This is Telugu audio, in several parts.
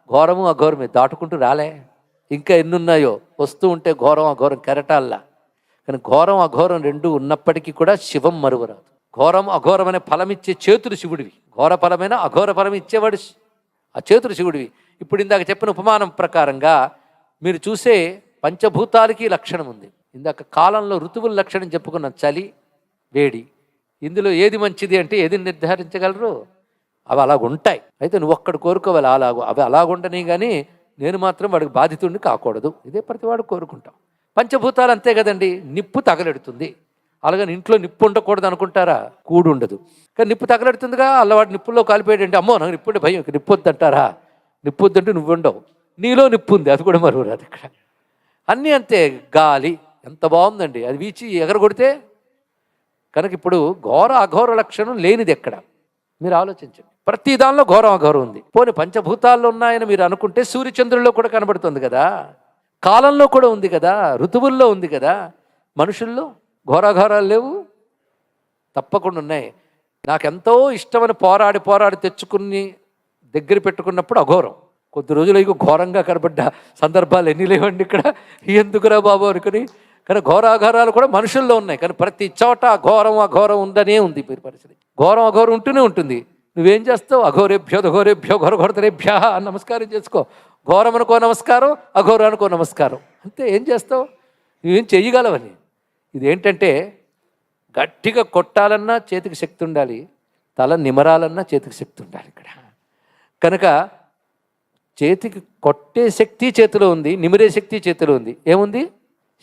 ఘోరము అఘోరమే దాటుకుంటూ రాలే. ఇంకా ఎన్నున్నాయో వస్తూ ఉంటే ఘోరం అఘోరం కెరటాల్లా. కానీ ఘోరం అఘోరం రెండు ఉన్నప్పటికీ కూడా శివం మరువరాదు. ఘోరం అఘోరం అనే ఫలమిచ్చే చేతులు శివుడివి, ఘోర ఫలమైన అఘోర ఫలం ఇచ్చేవాడు ఆ చేతులు శివుడివి. ఇప్పుడు ఇందాక చెప్పిన ఉపమానం ప్రకారంగా మీరు చూసే పంచభూతాలకి లక్షణం ఉంది. ఇందాక కాలంలో ఋతువుల లక్షణం చెప్పుకున్నాం, చలి వేడి. ఇందులో ఏది మంచిది అంటే ఏది నిర్ధారించగలరు? అవి అలాగుంటాయి. అయితే నువ్వు ఒక్కడు కోరుకోవాలి అవి అలాగుండని, కానీ నేను మాత్రం వాడికి బాధితుడిని కాకూడదు. ఇదే ప్రతివాడు కోరుకుంటాం. పంచభూతాలు అంతే కదండి. నిప్పు తగలెడుతుంది, అలాగని ఇంట్లో నిప్పు ఉండకూడదు అనుకుంటారా? కూడు ఉండదు. కానీ నిప్పు తగలెడుతుందిగా, అల్లవాడు నిప్పుల్లో కాలిపోయాడంటే అమ్మో నాకు నిప్పు భయం, నిప్పు వద్దంటారా? నిప్పు వద్దంటే నువ్వు ఉండవు, నీలో నిప్పు ఉంది, అది కూడా మరువరాదు. ఇక్కడ అన్నీ అంతే. గాలి ఎంత బాగుందండి, అది వీచి ఎగరగొడితే. కనుక ఇప్పుడు ఘోర అఘోర లక్షణం లేనిది ఎక్కడ? మీరు ఆలోచించండి. ప్రతి దానిలో ఘోరం అఘోరం ఉంది. పోనీ పంచభూతాల్లో ఉన్నాయని మీరు అనుకుంటే సూర్యచంద్రుల్లో కూడా కనబడుతుంది కదా, కాలంలో కూడా ఉంది కదా, ఋతువుల్లో ఉంది కదా. మనుషుల్లో ఘోరాఘోరాలు లేవు? తప్పకుండా ఉన్నాయి. నాకెంతో ఇష్టమని పోరాడి తెచ్చుకుని దగ్గర పెట్టుకున్నప్పుడు అఘోరం. కొద్ది రోజులు ఇక ఘోరంగా కనబడ్డ సందర్భాలు ఎన్ని లేవండి ఇక్కడ. ఎందుకురా బాబు అనుకుని. కానీ ఘోరాఘోరాలు కూడా మనుషుల్లో ఉన్నాయి. కానీ ప్రతి చోట ఘోరం అఘోరం ఉందనే ఉంది మీరు పరిస్థితి. ఘోరం అఘోరం ఉంటూనే ఉంటుంది. నువ్వేం చేస్తావు? అఘోరేభ్యో ఘోరేభ్యో ఘోరఘోరతరేభ్య నమస్కారం చేసుకో. ఘోరం అనుకో నమస్కారం, అఘోరం అనుకో నమస్కారం, అంతే. ఏం చేస్తావు? నువ్వేం చెయ్యగలవని. ఇదేంటంటే గట్టిగా కొట్టాలన్నా చేతికి శక్తి ఉండాలి, తల నిమరాలన్నా చేతికి శక్తి ఉండాలి ఇక్కడ. కనుక చేతికి కొట్టే శక్తి చేతిలో ఉంది, నిమిరే శక్తి చేతిలో ఉంది. ఏముంది?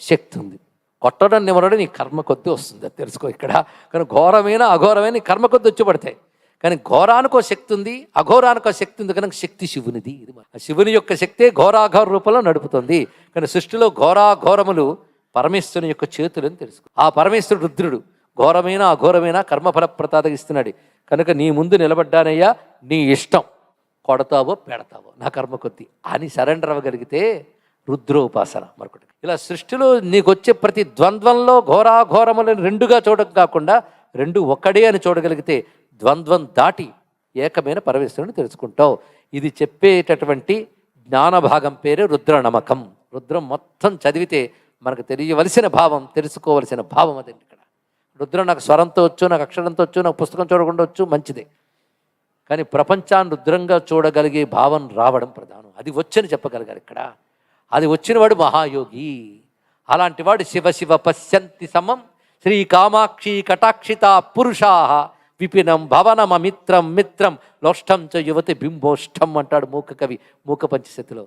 శక్తి ఉంది. కొట్టడం నిమరడం నీ కర్మ కొద్దీ వస్తుంది, అది తెలుసుకో ఇక్కడ. కానీ ఘోరమైన అఘోరమైన నీ కర్మ కొద్ది వచ్చి పడతాయి. కానీ ఘోరానికో శక్తి ఉంది, అఘోరానికో శక్తి ఉంది. కనుక శక్తి శివునిది. ఇది శివుని యొక్క శక్తే ఘోరాఘోర రూపంలో నడుపుతుంది. కానీ సృష్టిలో ఘోరాఘోరములు పరమేశ్వరుని యొక్క చేతులని తెలుసుకో. ఆ పరమేశ్వరుడు రుద్రుడు ఘోరమైన అఘోరమైన కర్మఫల ప్రతాదగిస్తున్నాడు. కనుక నీ ముందు నిలబడ్డానయ్యా, నీ ఇష్టం, కొడతావో పెడతావో నా కర్మ కొద్ది అని సరెండర్ అవ్వగలిగితే రుద్రోపాసన మరొకటి. ఇలా సృష్టిలో నీకు వచ్చే ప్రతి ద్వంద్వంలో ఘోరాఘోరములను రెండుగా చూడక కాకుండా రెండు ఒక్కడే అని చూడగలిగితే ద్వంద్వం దాటి ఏకమైన పరమేశ్వరుని తెలుసుకుంటావు. ఇది చెప్పేటటువంటి జ్ఞాన భాగం పేరే రుద్ర నమకం. రుద్రం మొత్తం చదివితే మనకు తెలియవలసిన భావం, తెలుసుకోవలసిన భావం అదండి ఇక్కడ. రుద్రం నాకు స్వరంతో వచ్చు, నాకు అక్షరంతో వచ్చు, నాకు పుస్తకం చూడకుండా వచ్చు, మంచిదే. కానీ ప్రపంచాన్ని రుద్రంగా చూడగలిగే భావం రావడం ప్రధానం. అది వచ్చని చెప్పగలగాలి ఇక్కడ. అది వచ్చినవాడు మహాయోగి. అలాంటి వాడు శివ శివ పశ్యంతి సమం శ్రీ కామాక్షి కటాక్షిత పురుషా విపినం భవనమమిత్రం మిత్రం లోష్టం చ యువతి బింబోష్టం అంటాడు మూక కవి మూక పంచశతిలో.